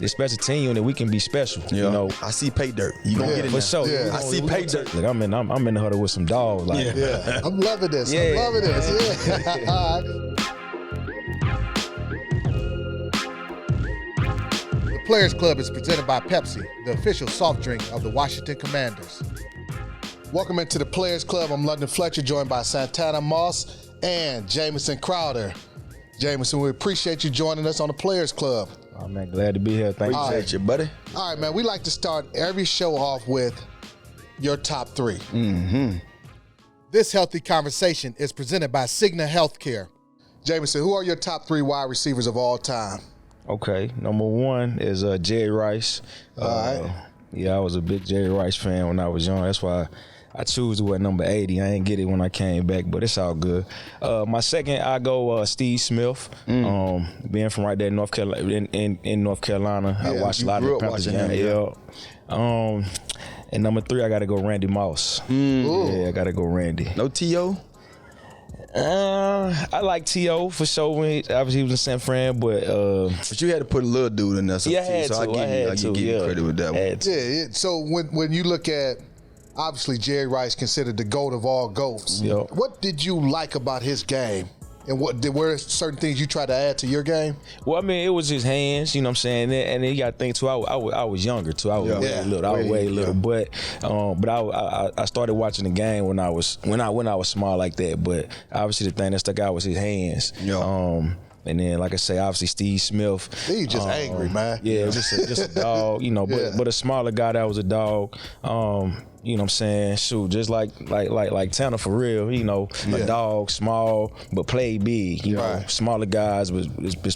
the special team unit, we can be special. Yeah. You know, I see pay dirt. You gonna get it for sure. Yeah. I see pay dirt. Look, I'm in the huddle with some dogs. Like, Yeah, I'm loving this. Yeah. I'm loving this. Yeah. All right. The Players Club is presented by Pepsi, the official soft drink of the Washington Commanders. Welcome into the Players Club. I'm London Fletcher, joined by Santana Moss and Jamison Crowder. Jamison, we appreciate you joining us on the Players Club. oh man, glad to be here. Thank you. Appreciate you, buddy. All right, man, we like to start every show off with your top three. Mm-hmm. This healthy conversation is presented by Cigna Healthcare. Jamison, who are your top three wide receivers of all time? Okay, number one is Jay Rice. All right. Yeah, I was a big Jay Rice fan when I was young. That's why I choose to wear number 80. I ain't get it when I came back, but it's all good. My second, I go Steve Smith. Being from right there in North Carolina, in North Carolina, I watched a lot of the Panthers games. Yeah. And number three, I got to go Randy Moss. Yeah, I got to go Randy. No T.O.? I like T.O. for sure. Obviously, he was in San Fran, but But you had to put a little dude in there. yeah, I had so to. I give you credit with that one. Yeah. So when you look at, obviously, Jerry Rice considered the GOAT of all GOATs. Yep. What did you like about his game? And were there certain things you tried to add to your game? Well, I mean, it was his hands, you know what I'm saying? And then you got to think, too, I was younger, too. I was way little. I was way little. But I started watching the game when I was small like that. But obviously the thing that stuck out was his hands. Yeah. And then, like I say, obviously Steve Smith. He's just angry, man. Yeah, just a dog, you know. But a smaller guy that was a dog. You know what I'm saying? Shoot, just like Tanner for real. You know, a dog, small but played big. You know, smaller guys was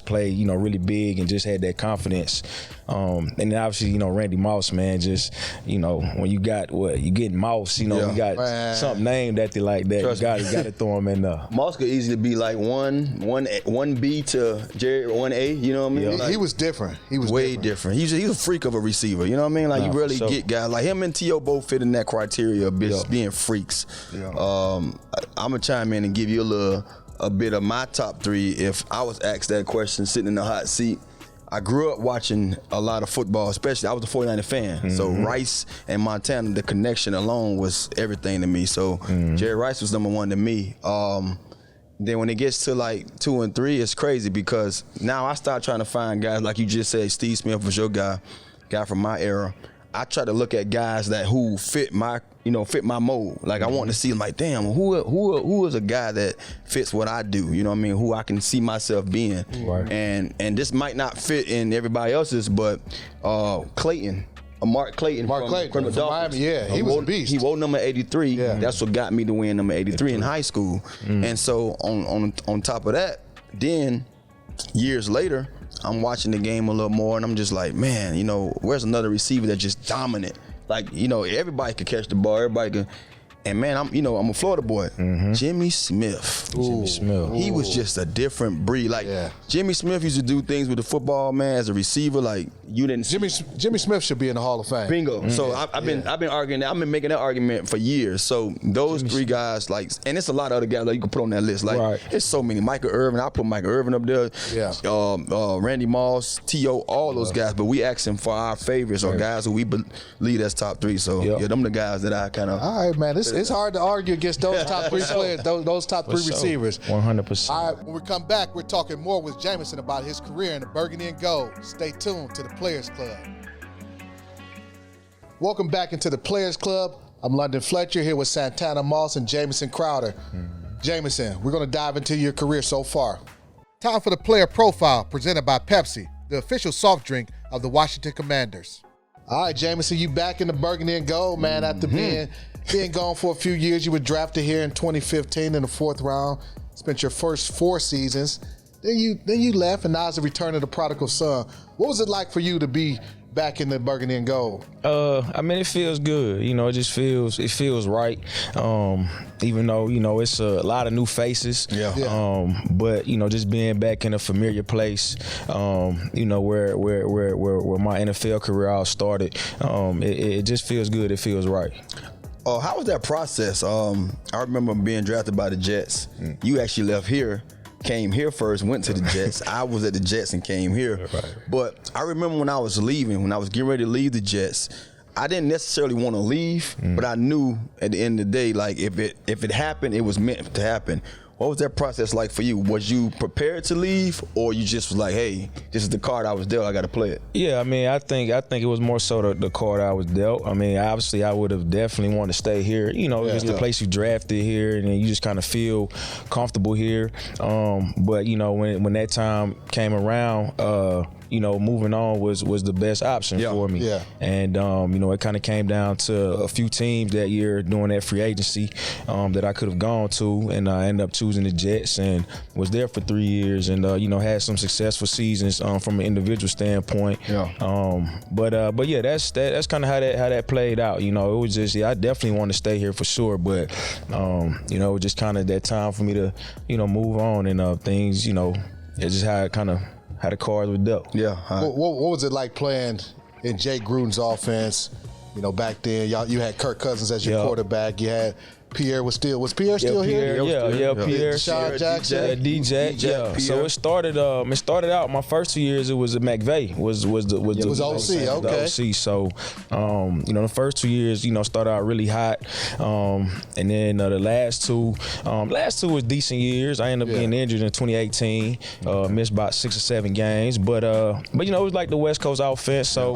played, you know, really big and just had that confidence. And then obviously, you know, Randy Moss, man, just, you know, when you got you getting Moss, you know, you got something named after like that. You got to throw him in there. Moss could easily be like 1B to Jerry 1A, you know what I mean? Yeah. Like, He was different. He was way different. He's a freak of a receiver, you know what I mean? Like, you really get guys like him and T.O. both fit in that criteria of being freaks. Yeah. I'm gonna chime in and give you a bit of my top three. If I was asked that question sitting in the hot seat, I grew up watching a lot of football, especially I was a 49er fan. So Rice and Montana, the connection alone was everything to me. So Jerry Rice was number one to me. Then when it gets to like 2 and 3, it's crazy because now I start trying to find guys like you just said. Steve Smith was your guy from my era. I try to look at guys who fit my mold. Like I want to see, like, damn, who is a guy that fits what I do? You know what I mean? Who I can see myself being. Right. And this might not fit in everybody else's, but Clayton. Mark Clayton from Miami, he was a beast. He wore number 83. Yeah. That's what got me to win number 83 in high school. And so on top of that, then years later, I'm watching the game a little more, and I'm just like, man, you know, where's another receiver that's just dominant? Like, you know, everybody could catch the ball, everybody could. And man, I'm a Florida boy. Jimmy Smith. Jimmy Smith. He was just a different breed. Like Jimmy Smith used to do things with the football, man, as a receiver. Like you didn't. Jimmy Smith should be in the Hall of Fame. Bingo. So I've been arguing that. I've been making that argument for years. So those three guys, like, and it's a lot of other guys that you can put on that list. Like it's so many. Michael Irvin. I put Michael Irvin up there. Yeah. Randy Moss, T.O., all those guys. But we asking for our favorites or guys who we believe as top three. So yeah, them the guys that I kind of. All right, man. It's hard to argue against those top three players, those top three receivers. 100%. All right, when we come back, we're talking more with Jamison about his career in the Burgundy and Gold. Stay tuned to the Players Club. Welcome back into the Players Club. I'm London Fletcher here with Santana Moss and Jamison Crowder. Jamison, we're going to dive into your career so far. Time for the player profile presented by Pepsi, the official soft drink of the Washington Commanders. All right, Jamison, you back in the Burgundy and Gold, man, after being gone for a few years. You were drafted here in 2015 in the 4th round, spent your first 4 seasons. Then you left, and now it's a return of the prodigal son. What was it like for you to be back in the Burgundy and Gold? I mean, it feels good. You know, it feels right. Even though, you know, it's a lot of new faces. But, you know, just being back in a familiar place, you know, where my NFL career all started, it just feels good. It feels right. How was that process? I remember being drafted by the Jets. You actually left here came here first, went to the Jets. I was at the Jets and came here. Right. But I remember when I was leaving, when I was getting ready to leave the Jets, I didn't necessarily want to leave, but I knew at the end of the day, like if it happened, it was meant to happen. What was that process like for you? Was you prepared to leave, or you just was like, hey, this is the card I was dealt, I got to play it? Yeah, I mean, I think it was more so the card I was dealt. I mean, obviously, I would have definitely wanted to stay here. You know, it's the place you drafted here, and then you just kind of feel comfortable here. But you know, when that time came around, you know, moving on was the best option for me. Yeah. And you know, it kind of came down to a few teams that year during that free agency that I could have gone to, and I ended up choosing the Jets and was there for 3 years, and you know, had some successful seasons from an individual standpoint. But yeah, that's kind of how that played out. You know, it was just I definitely wanted to stay here for sure, but you know, just kind of that time for me to move on, and things, you know, it's just how the cards were dealt. Yeah. What was it like playing in Jay Gruden's offense? You know, back then, you had Kirk Cousins as your quarterback. You had Pierre was Pierre still here? Pierre. Deshaun Jackson. DJ. Pierre. So it started out my first 2 years. It was McVay was the OC. Okay. The OC. So you know, the first 2 years, you know, started out really hot, and then the last two was decent years. I ended up getting injured in 2018, missed about 6 or 7 games, but you know, it was like the West Coast offense. So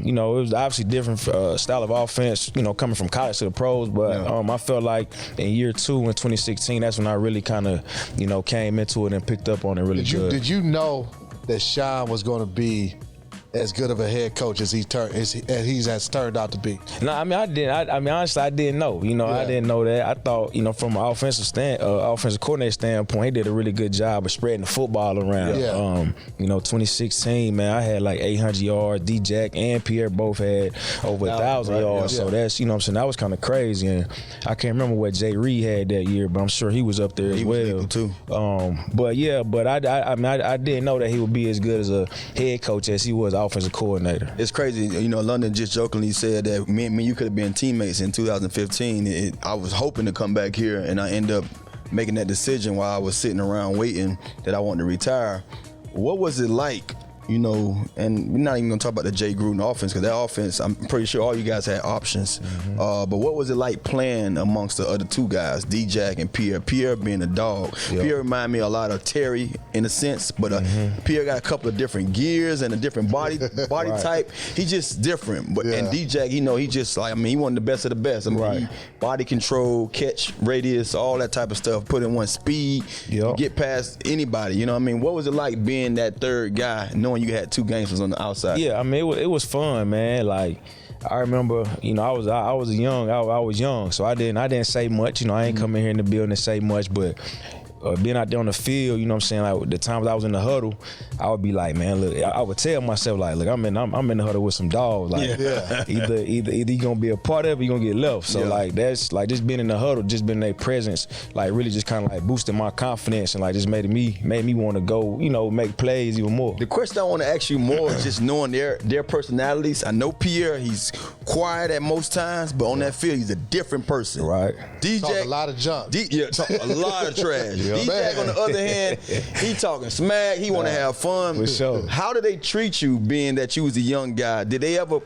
you know, it was obviously different style of offense, you know, coming from college to the pros, but I felt like in year 2 in 2016, that's when I really kind of, you know, came into it and picked up on it really good. Did you know that Sean was going to be as good of a head coach as he has turned out to be? No, I mean, I didn't. I mean, honestly, I didn't know. You know, I didn't know that. I thought, you know, from an offensive coordinator standpoint, he did a really good job of spreading the football around. You know, 2016, man, I had like 800 yards. D-Jack and Pierre both had over 1,000 yards. So that's, you know what I'm saying, that was kind of crazy. And I can't remember what Jay Reed had that year, but I'm sure he was up there as well. He was too. But I mean, I didn't know that he would be as good as a head coach as he was offensive coordinator. It's crazy. You know, London just jokingly said that me and you could have been teammates in 2015. I was hoping to come back here, and I ended up making that decision while I was sitting around waiting that I wanted to retire. What was it like? You know, and we're not even gonna talk about the Jay Gruden offense, because that offense, I'm pretty sure all you guys had options. But what was it like playing amongst the other two guys, D-Jack and Pierre? Pierre being a dog. Pierre reminded me a lot of Terry in a sense, but Pierre got a couple of different gears and a different body type. He just different. But and D-Jack, you know, he just like, I mean, he one of the best of the best. I mean, he, body control, catch radius, all that type of stuff. Put in one speed, get past anybody. You know what I mean? What was it like being that third guy, knowing you had 2 gangsters on the outside? Yeah, I mean, it was fun, man. Like, I remember, you know, I was young, so I didn't say much. You know, I ain't come in here in the building to say much, but being out there on the field, you know what I'm saying, like the times I was in the huddle, I would be like, man, look, I would tell myself, like, look, I'm in the huddle with some dogs. Like, either you gonna be a part of it, or you gonna get left. So like, that's like, just being in the huddle, just being their presence, like really just kind of like boosted my confidence, and like just made me want to go, you know, make plays even more. The question I want to ask you more is just knowing their personalities. I know Pierre, he's quiet at most times, but on that field, he's a different person. Right. DJ talk a lot of junk. Talk a lot of trash. D-Jack, on the other hand, he talking smack. He want to have fun. For sure. How did they treat you, being that you was a young guy? Did they ever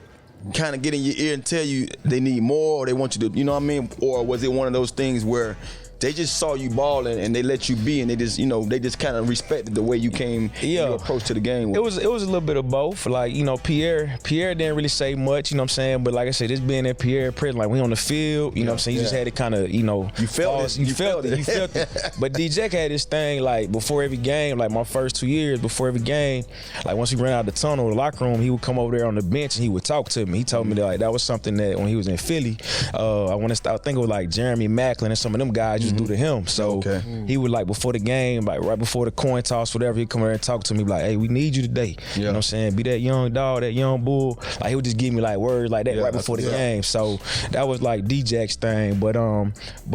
kind of get in your ear and tell you they need more, or they want you to, you know what I mean? Or was it one of those things where they just saw you balling and they let you be, and they just, you know, they just kind of respected the way you came, your approach to the game? It was a little bit of both. Like, you know, Pierre didn't really say much, you know what I'm saying? But like I said, just being in Pierre present, like we on the field, you know what I'm saying? You just had to kind of, you know, you felt it. But D-Jack had this thing, like before every game, like my first 2 years, before every game, like once he ran out the tunnel, the locker room, he would come over there on the bench and he would talk to me. He told me that, like, that was something that when he was in Philly, I think it was like Jeremy Macklin and some of them guys used to do to him. So he would, like, before the game, like right before the coin toss, whatever, he'd come over and talk to me like, hey, we need you today. You know what I'm saying? Be that young dog, that young bull. Like, he would just give me like words like that right before the game. So that was like D-Jack's thing. But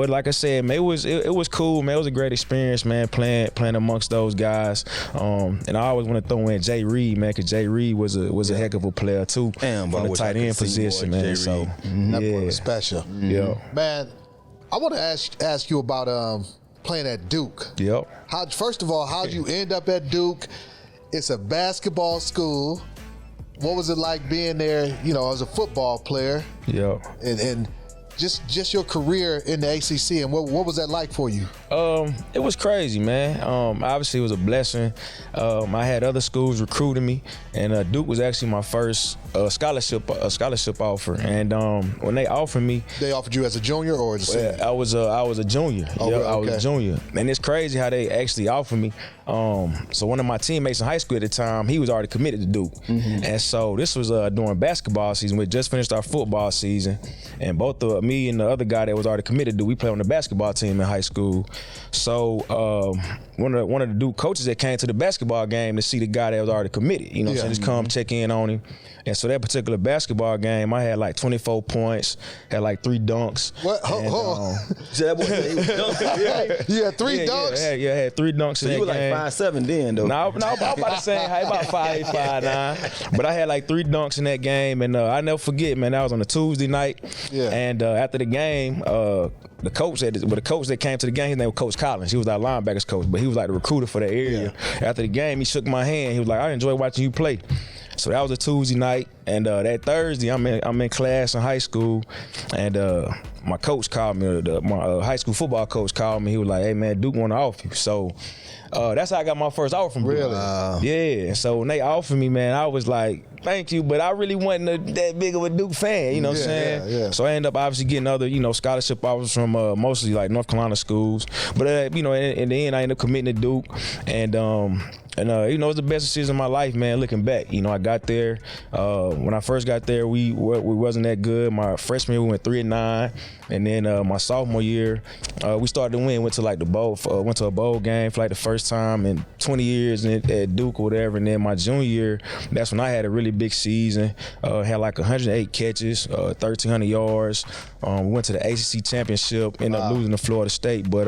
like I said, man, it was cool, man. It was a great experience, man, playing amongst those guys. And I always want to throw in Jay Reed, man, because Jay Reed was a heck of a player too. Damn, from the tight end position, man. So that was special. Yeah. Man, I want to ask you about playing at Duke. Yep. First of all, how'd you end up at Duke? It's a basketball school. What was it like being there, as a football player? Yep. And just your career in the ACC, and what was that like for you? It was crazy, man. Obviously, it was a blessing. I had other schools recruiting me, and Duke was actually my first scholarship offer. And when they offered me, they offered you as a junior or as a senior? I was a junior. Oh, I was a junior, and it's crazy how they actually offered me. So one of my teammates in high school at the time, he was already committed to Duke, and so this was during basketball season. We just finished our football season, and both me and the other guy that was already committed to, we played on the basketball team in high school. So one of the Duke coaches that came to the basketball game to see the guy that was already committed, so just come check in on him. And so that particular basketball game, I had like 24 points, had like 3 dunks. What? So that boy said he was dunking. You had 3 dunks? Yeah, I had 3 dunks So in that you were game. like 5'7" then, though. No, about the same height, about 5'8", 5'9". But I had like 3 dunks in that game, and I never forget, man. That was on a Tuesday night. Yeah. And after the game, the coach that came to the game, his name was Coach Collins. He was our linebackers coach, but he was like the recruiter for that area. Yeah. After the game, he shook my hand. He was like, "I enjoy watching you play." So that was a Tuesday night, and that Thursday, I'm in class in high school, and my coach called me. My high school football coach called me. He was like, "Hey man, Duke want to offer you." So that's how I got my first offer from Duke. Really? Yeah. So when they offered me, man, I was like, "Thank you," but I really wasn't that big of a Duke fan. You know what I'm saying? Yeah. So I ended up obviously getting other, scholarship offers from mostly like North Carolina schools. But in the end, I ended up committing to Duke, and it was the best decision of my life, man. Looking back, I got there. When I first got there, we wasn't that good. My freshman year, we went 3-9, and then my sophomore year, we started to win. Went to like went to a bowl game for like the first time in 20 years at Duke or whatever. And then my junior year, that's when I had a really big season. Had like 108 catches, 1,300 yards. We went to the ACC championship. Ended up losing to Florida State, but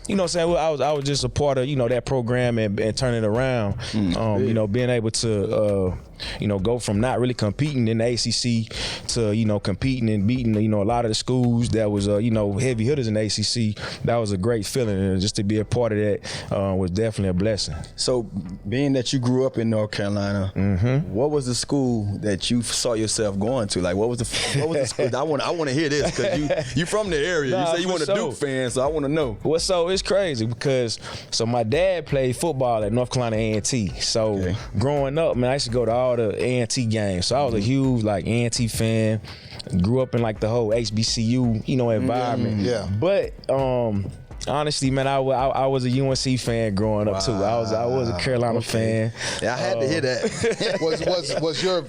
you know what I'm saying? I was just a part of, that program and turning it around. Being able to, go from not really competing in the ACC to, competing and beating, a lot of the schools that was, heavy hitters in the ACC. That was a great feeling. And just to be a part of that was definitely a blessing. So being that you grew up in North Carolina, what was the school that you saw yourself going to? Like, what was the school? I want to hear this because you from the area. You say you want a Duke fan, so I want to know. Well, so it's crazy because my dad played football at North Carolina A&T. So growing up, man, I used to go to all the A&T games. So I was a huge A&T fan. Grew up in like the whole HBCU, environment. Yeah. But honestly, man, I was a UNC fan growing up too. I was a Carolina fan. Yeah, I had to hear that. Was your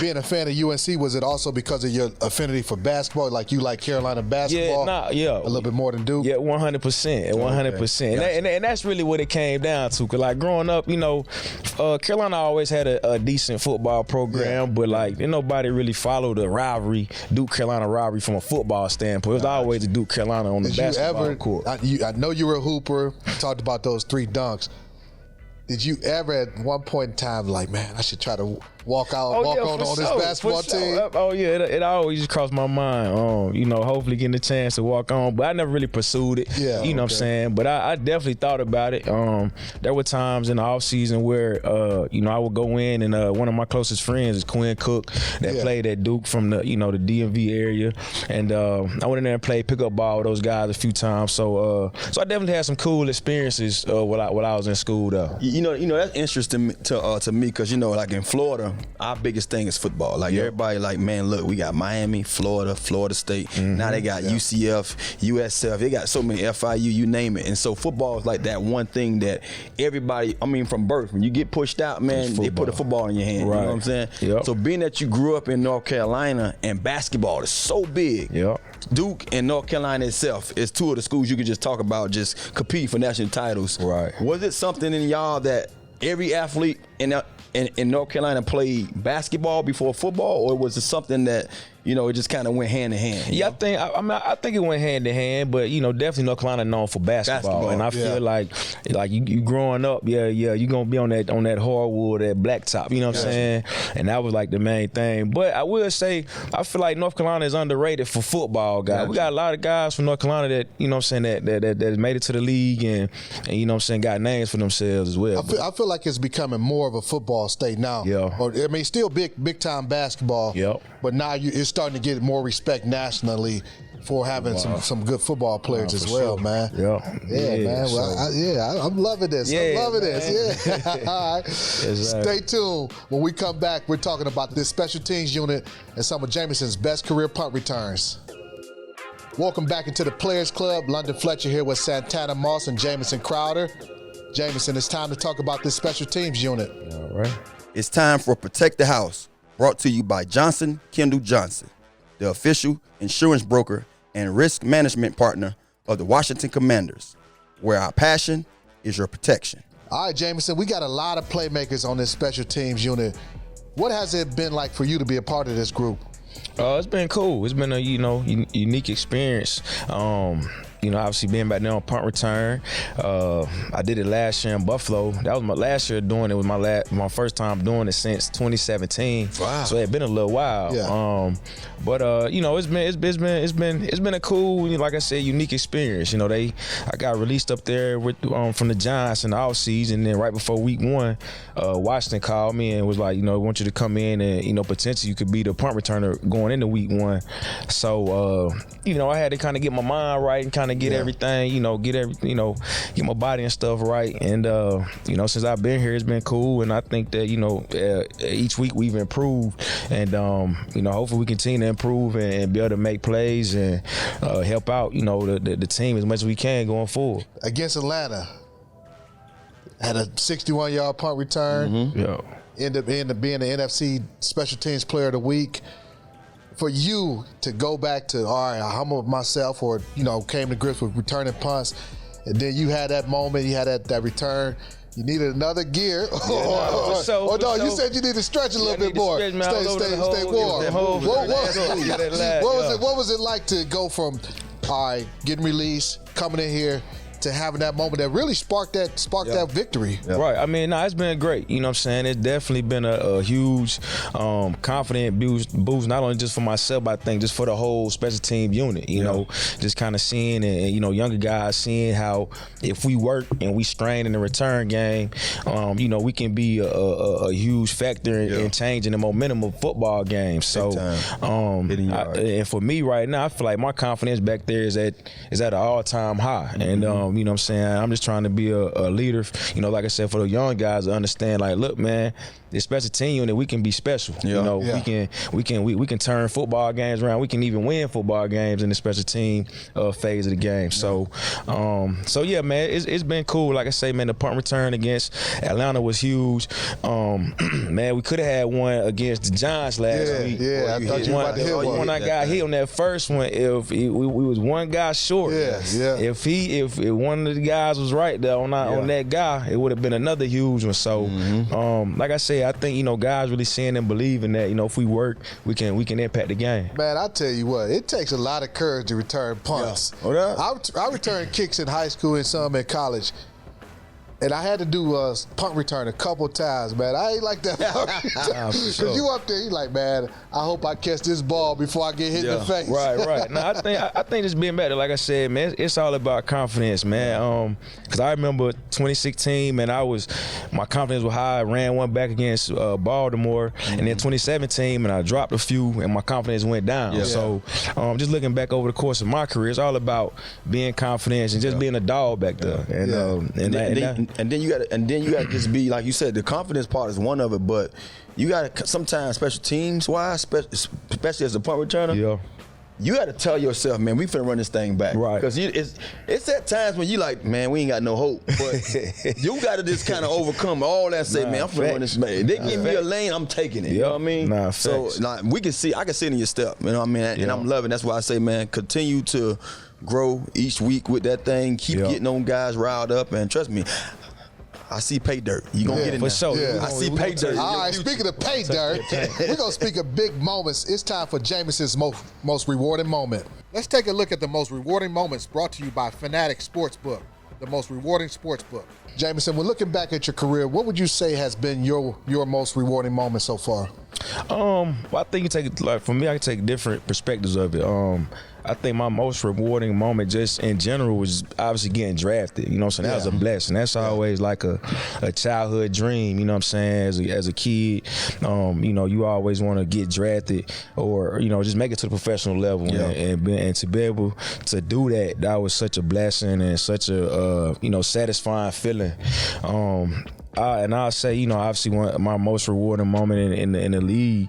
being a fan of UNC? Was it also because of your affinity for basketball? Like you like Carolina basketball? A little bit more than Duke. Yeah, 100%, 100%. And that's really what it came down to. Cause like growing up, Carolina always had a decent football program, but like nobody really followed the rivalry, Duke Carolina rivalry from a football standpoint. It was always a Duke Carolina on the basketball court. I know you were a hooper. You talked about those 3 dunks. Did you ever at one point in time like, man, I should try to walk on this basketball team? Oh yeah, it always just crossed my mind. Hopefully getting a chance to walk on, but I never really pursued it. Yeah, what I'm saying. But I definitely thought about it. There were times in the off season where I would go in and one of my closest friends is Quinn Cook that played at Duke from the the DMV area, and I went in there and played pickup ball with those guys a few times. So I definitely had some cool experiences while I was in school though. That's interesting to me because like in Florida, our biggest thing is football. Like everybody, like, man, look, we got Miami, Florida State. Now they got UCF, USF. They got so many FIU, you name it. And so football is like that one thing that everybody. From birth, when you get pushed out, man, they put a football in your hand. Right. You know what I'm saying? Yep. So being that you grew up in North Carolina and basketball is so big. Yep. Duke and North Carolina itself is 2 of the schools you could just talk about, just compete for national titles. Right. Was it something in y'all that every athlete in North Carolina played basketball before football, or was it something that it just kind of went hand in hand. Yeah, I think it went hand in hand, but definitely North Carolina known for basketball. And I feel like you growing up, you gonna be on that hardwood, that blacktop. You know what I'm saying? And that was like the main thing. But I will say, I feel like North Carolina is underrated for football guys. We got a lot of guys from North Carolina that that made it to the league and got names for themselves as well. I feel like it's becoming more of a football state now. Yeah. Or, I mean, still big time basketball. Yep. But now it's starting to get more respect nationally for having some good football players as well, man. Yeah, man. Well, I'm loving this. I'm loving this. Yeah. All right. Stay tuned. When we come back, we're talking about this special teams unit and some of Jamison's best career punt returns. Welcome back into the Players Club. London Fletcher here with Santana Moss and Jamison Crowder. Jamison, it's time to talk about this special teams unit. All right. It's time for Protect the House, brought to you by Johnson Kendall Johnson, the official insurance broker and risk management partner of the Washington Commanders, where our passion is your protection. All right, Jamison, we got a lot of playmakers on this special teams unit. What has it been like for you to be a part of this group? It's been cool. It's been a unique experience. Obviously being back there on punt return. I did it last year in Buffalo. That was my last year doing it. It was my first time doing it since 2017. Wow. So it had been a little while. Yeah. It's been a cool, like I said, unique experience. I got released up there with from the Giants in the offseason, and then right before week 1, Washington called me and was like, we want you to come in and potentially you could be the punt returner going into week 1. So I had to kind of get my mind right and kind of get everything, get my body and stuff right. And since I've been here, it's been cool, and I think that each week we've improved, and hopefully we continue to improve and be able to make plays and help out the team as much as we can going forward. Against Atlanta, had a 61-yard punt return. Mm-hmm. Yeah. Ended up being the NFC Special Teams Player of the Week. For you to go back to, all right, I humbled myself, or came to grips with returning punts, and then you had that moment, you had that return. You needed another gear. You said you need to stretch a little bit more. Stay warm. What was it like to go from, all right, getting released, coming in here, to having that moment that really sparked that victory? Yeah. Right. I mean, it's been great. You know what I'm saying? It's definitely been a huge confident boost, not only just for myself, but I think just for the whole special team unit. Just kind of seeing and younger guys seeing how if we work and we strain in the return game, we can be a huge factor in changing the momentum of football games. So, and for me right now, I feel like my confidence back there is at an all-time high. And you know what I'm saying? I'm just trying to be a leader, like I said, for the young guys to understand, like, look, man, this special team unit, we can be special. We can turn football games around. We can even win football games in the special team phase of the game. So yeah, man, it's been cool. Like I say, man, the punt return against Atlanta was huge. Man, we could have had one against the Giants last week. Yeah, I thought you were about to hit one. When I got hit on that first one, if we was one guy short. If one of the guys was right there on that guy, it would have been another huge one. So, like I said, I think guys really seeing and believing that if we work, we can impact the game. Man, I tell you what, it takes a lot of courage to return punts. I returned kicks in high school and some in college. And I had to do a punt return a couple times, man. I ain't like that. Because you up there, you like, man, I hope I catch this ball before I get hit in the face. Right. No, I think just being better. Like I said, man, it's all about confidence, man. Because I remember 2016, man, my confidence was high. I ran one back against Baltimore, and then 2017, and I dropped a few, and my confidence went down. So, just looking back over the course of my career, it's all about being confident and just being a dog back there. And then you got to just be, like you said, the confidence part is one of it, but you got to sometimes special teams wise, especially as a punt returner. You got to tell yourself, man, we finna run this thing back. Right. Because it's at times when you like, man, we ain't got no hope. But you got to just kind of overcome all that and say, man, I'm finna run this man. They give me a lane, I'm taking it. You know what I mean? So I can see it in your step. You know what I mean? And I'm loving. That's why I say, man, continue to grow each week with that thing. Keep getting on guys riled up, and trust me, I see pay dirt. You gonna get in for there. sure. Yeah. I see pay dirt. All right, speaking of pay dirt, we're going to speak of big moments. It's time for Jamison's most rewarding moment. Let's take a look at the most rewarding moments brought to you by Fanatic Sportsbook, the most rewarding sportsbook. Jamison, when looking back at your career, what would you say has been your most rewarding moment so far? Well, I think you take it, like, for me, I can take different perspectives of it. I think my most rewarding moment just in general was obviously getting drafted. You know what I'm saying? That was a blessing. That's always like a childhood dream, you know what I'm saying, as a kid. You know, you always want to get drafted or, you know, just make it to the professional level. And to be able to do that, that was such a blessing and such a, you know, satisfying feeling. And I'll say, you know, obviously my most rewarding moment in the league.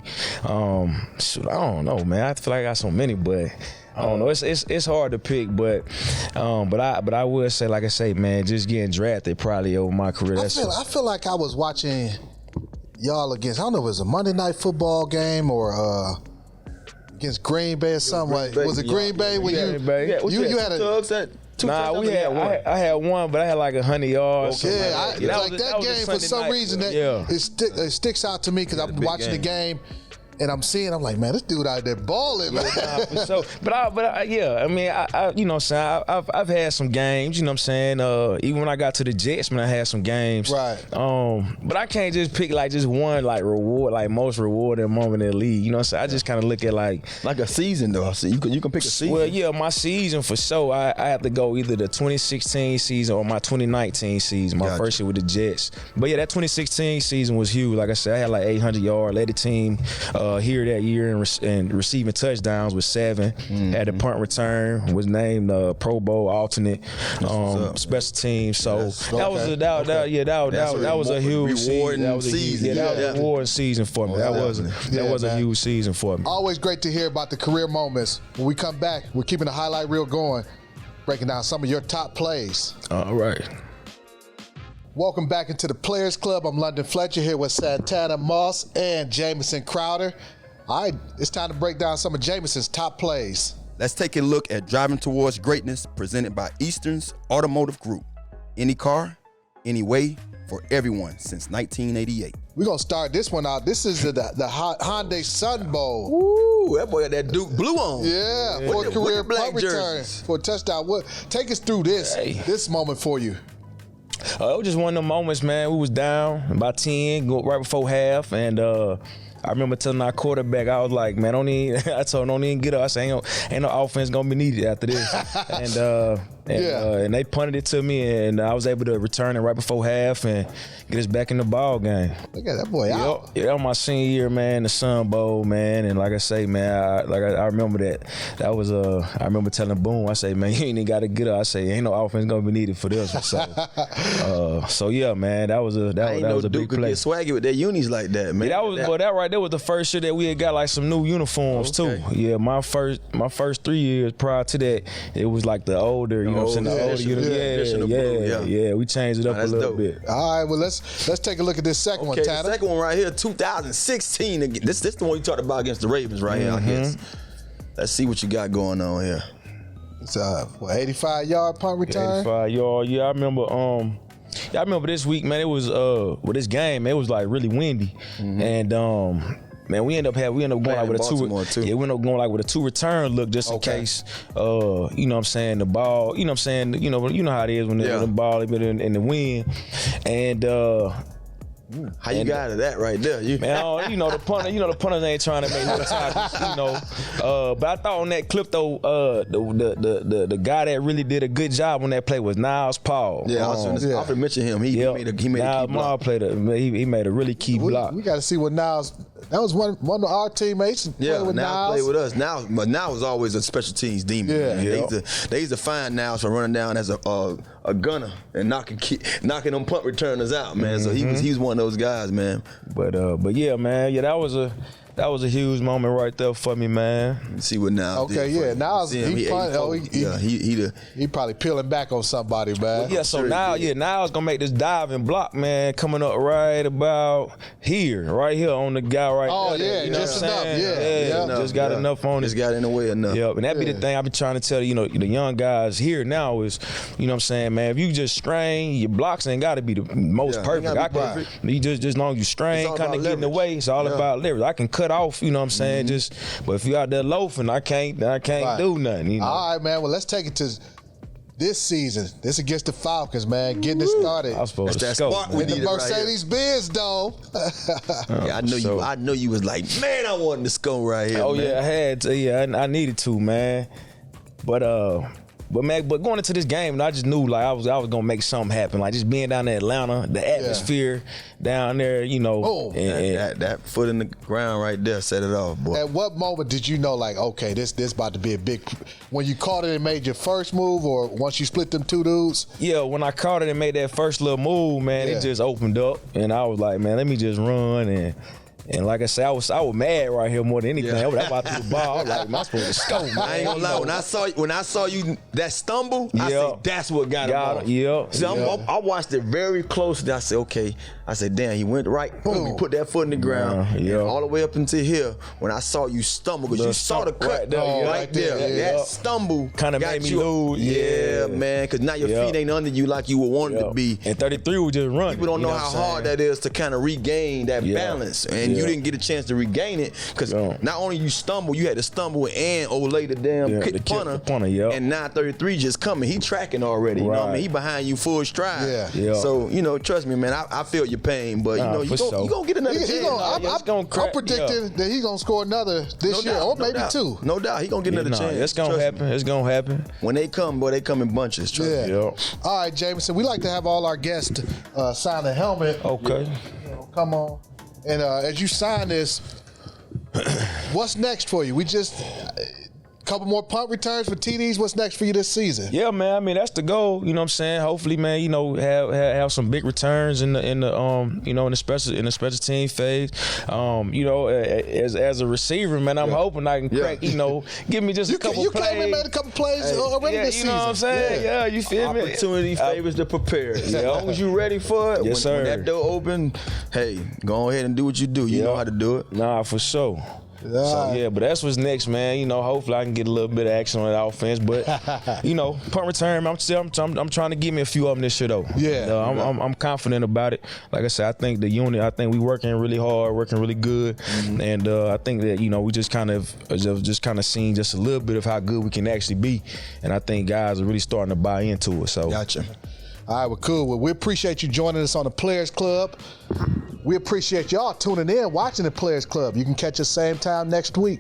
Shoot, I don't know, man. I feel like I got so many, but I don't know. It's hard to pick, but I would say, like I say, man, just getting drafted probably over my career. I feel like I was watching y'all against, I don't know if it was a Monday Night Football game or against Green Bay or something. Was it Green Bay? You had a. Nah, I had one, but I had like 100 yards. Yeah, that game for some reason it sticks out to me because I'm watching the game. And I'm like, man, this dude out there balling. So, yeah, I mean, I you know what I'm saying, I've had some games, you know what I'm saying, even when I got to the Jets, man, I had some games. Right. But I can't just pick like just one like reward, like most rewarding moment in the league, you know what I'm saying? I just kind of look at like a season though. So you can pick a season. Well, yeah, my season for sure, I have to go either the 2016 season or my 2019 season, my first year with the Jets. But yeah, that 2016 season was huge. Like I said, I had like 800 yards, led the team here that year and receiving touchdowns with 7. Had a punt return, was named Pro Bowl alternate, special teams. So that was a huge season. That was a rewarding season for me. That was a huge season for me. Always great to hear about the career moments. When we come back, we're keeping the highlight reel going, breaking down some of your top plays. All right. Welcome back into the Players Club. I'm London Fletcher here with Santana Moss and Jamison Crowder. All right, it's time to break down some of Jamison's top plays. Let's take a look at Driving Towards Greatness, presented by Eastern's Automotive Group. Any car, any way, for everyone since 1988. We're going to start this one out. This is the Hyundai Sun Bowl. Ooh, that boy got that Duke blue on. Yeah, for a career punt return for a touchdown. Take us through this moment for you. It was just one of them moments, man. We was down by 10, right before half, and I remember telling our quarterback, I was like, man, don't even get up. I said, ain't no offense gonna be needed after this. And they punted it to me, and I was able to return it right before half and get us back in the ball game. Look at that boy out. Yeah, that was my senior year, man, the Sun Bowl, man. And like I say, man, I remember that. That was I remember telling Boone, I say, man, you ain't even got to get up. I say, ain't no offense gonna be needed for this one. So yeah, man, that was a big play. Get swaggy with their unis like that, man. Yeah, that was the first year that we had got like some new uniforms too. Yeah, my first 3 years prior to that, it was like the older, you know what I'm saying, the older uniform. Yeah, we changed it up a little bit. All right, well let's take a look at this second one, Tanner. The second one right here, 2016. This the one you talked about against the Ravens right here, I guess. Let's see what you got going on here. It's 85-yard punt return. 85 yard. Yeah, I remember. I remember this week, man. It was this game, man, it was like really windy, and man, we end up going like with a 2. Yeah, we end up going like with a 2 return look just in case. You know what I'm saying, the ball. You know what I'm saying. You know how it is when the ball is in the wind, and. How you got out of that right there? Man, you know the punters ain't trying to make no tackles, you know. But I thought on that clip though, the guy that really did a good job on that play was Niles Paul. Yeah, I was mention him. He made a key block. He made a really key block. We got to see what Niles. That was one of our teammates. Yeah, Niles played with us. But Niles was always a special teams demon. Yeah, they used to find Niles for running down as a gunner and knocking them punt returners out, man. So he was one of those guys, man. But yeah, man, that was that was a huge moment right there for me, man. See what now? Okay, yeah. Now he probably peeling back on somebody, man. Well, yeah, so now it's gonna make this diving block, man, coming up right about here, right here on the guy right there. Oh yeah, you know just what I'm enough. saying? Yeah, just got enough on it. Just got in the way enough. Yep, and that be the thing I be trying to tell the young guys here now is, you know what I'm saying, man, if you just strain, your blocks ain't gotta be the most perfect. You just as long as you strain, kind of get in the way, it's all about leverage. I can cut off, you know what I'm saying, but if you out there loafing, I can't do nothing. You know? All right, man. Well, let's take it to this season. This against the Falcons, man. Getting it started. I was supposed to spark scope. In the Mercedes-Benz, though. Yeah, I know you was like, man, I wanted to score right here. Oh man. yeah, I had to. Yeah, I needed to, man. But going into this game, I just knew like I was gonna make something happen. Like just being down there in Atlanta, the atmosphere down there, you know. That foot in the ground right there set it off, boy. At what moment did you know, like, okay, this about to be a big? When you caught it and made your first move, or once you split them two dudes? Yeah, when I caught it and made that first little move, man, it just opened up, and I was like, man, let me just run and like I said, I was mad right here more than anything. I was about to the ball. I was like, am I supposed to score, man? I ain't gonna lie. When I saw you that stumble, I said that's what got him off. See, I watched it very closely. I said, okay. I said, damn, he went right. Boom, he put that foot in the ground. And all the way up into here. When I saw you stumble, because you saw the cut right there. That stumble kind of made me lose. Yeah, man, because now your feet ain't under you like you would want it to be. And 33 was just running. People don't know how hard that is to kind of regain that balance. And you didn't get a chance to regain it because not only you stumble, you had to stumble and Olay the damn punter. And now 33 just coming. He tracking already. You know what I mean? He behind you full stride. So, you know, trust me, man, I feel your pain, but you know, you gonna get another chance. I'm predicting that he's gonna score another this year, or maybe two. No doubt. He gonna get another chance. It's gonna happen. It's gonna happen. When they come, boy, they come in bunches. Trust me. All right, Jamison, we like to have all our guests sign a helmet. Okay. Come on. And as you sign this, what's next for you? We just couple more punt returns for TDs. What's next for you this season? Yeah, man. I mean, that's the goal. You know what I'm saying? Hopefully, man, you know, have some big returns in the you know, in the special team phase. You know, as a receiver, man, I'm hoping I can crack, you know, give me just a couple plays. You came and made a couple plays already this season. You know what I'm saying? Yeah, you feel me? Opportunity favors the prepared. As long as you ready for it, yes, when that door open, hey, go ahead and do what you do. You know how to do it. Nah, for sure. So but that's what's next, man. You know, hopefully I can get a little bit of action on that offense. But you know, punt return, I'm trying to give me a few of them this year though. I'm confident about it. Like I said, I think the unit, I think we working really hard, working really good, and I think that, you know, we just kind of seen just a little bit of how good we can actually be, and I think guys are really starting to buy into it. So gotcha. All right, well, cool. Well, we appreciate you joining us on the Players Club. We appreciate y'all tuning in, watching the Players Club. You can catch us same time next week.